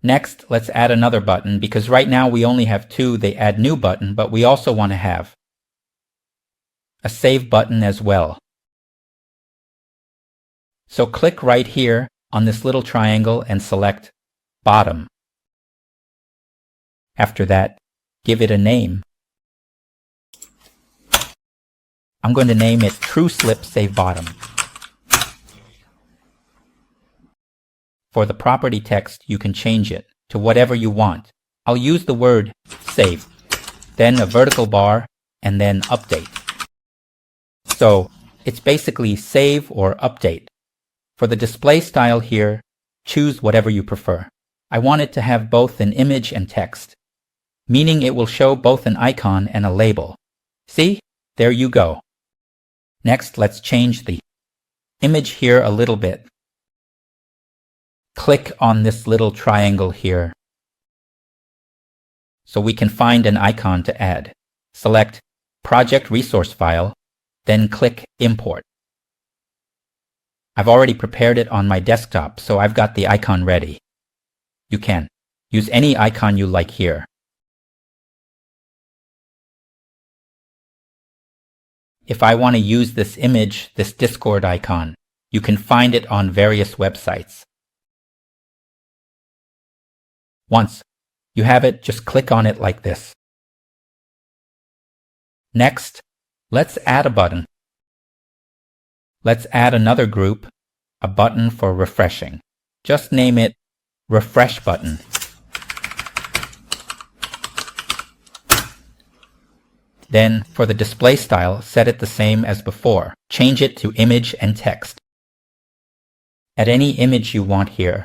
Next, let's add another button because right now we only have two the Add New button, but we also want to have a Save button as well. So click right here on this little triangle and select Bottom. After that, give it a name. I'm going to name it TrueSlip Save Bottom. For the property text, you can change it to whatever you want. I'll use the word save, then a vertical bar, and then update. So it's basically save or update. For the display style here, choose whatever you prefer. I want it to have both an image and text, meaning it will show both an icon and a label. See? There you go. Next, let's change the image here a little bit. Click on this little triangle here so we can find an icon to add. Select Project Resource File, then click Import. I've already prepared it on my desktop, so I've got the icon ready. You can use any icon you like here. If I want to use this image, this Discord icon, you can find it on various websites. Once you have it, just click on it like this. Next, let's add a button. Let's add another group, a button for refreshing. Just name it Refresh Button. Then, for the display style, set it the same as before. Change it to image and text. Add any image you want here.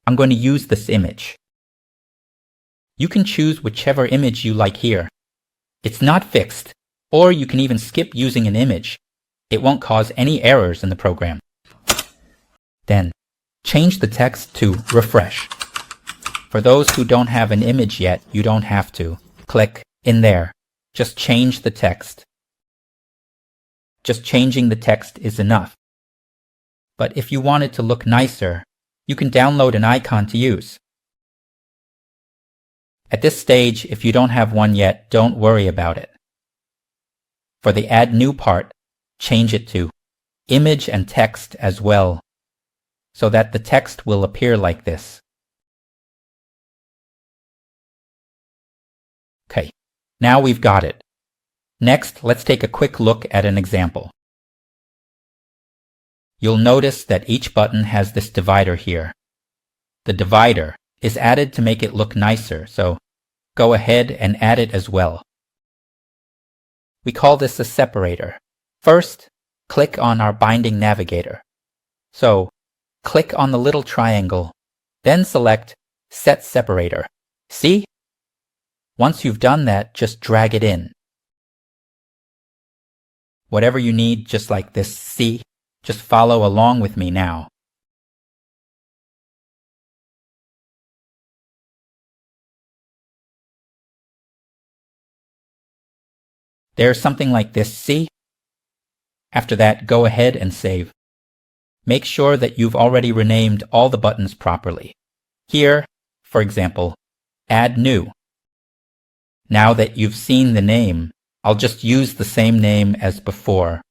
I'm going to use this image. You can choose whichever image you like here. It's not fixed, or you can even skip using an image. It won't cause any errors in the program. Then, change the text to refresh. For those who don't have an image yet, you don't have to. Click in there. Just change the text. Just changing the text is enough. But if you want it to look nicer, you can download an icon to use. At this stage, if you don't have one yet, don't worry about it. For the Add New part, change it to image and text as well, so that the text will appear like this. Okay, now we've got it. Next, let's take a quick look at an example. You'll notice that each button has this divider here. The divider is added to make it look nicer, so go ahead and add it as well. We call this a separator. First, click on our binding navigator. So, click on the little triangle, then select Set Separator. See? Once you've done that, just drag it in. Whatever you need, just like this, see? Just follow along with me now. There's something like this, see? After that, go ahead and save. Make sure that you've already renamed all the buttons properly. Here, for example, Add New. Now that you've seen the name, I'll just use the same name as before.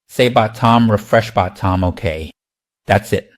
Say Bottom, Refresh Bottom, okay. That's it.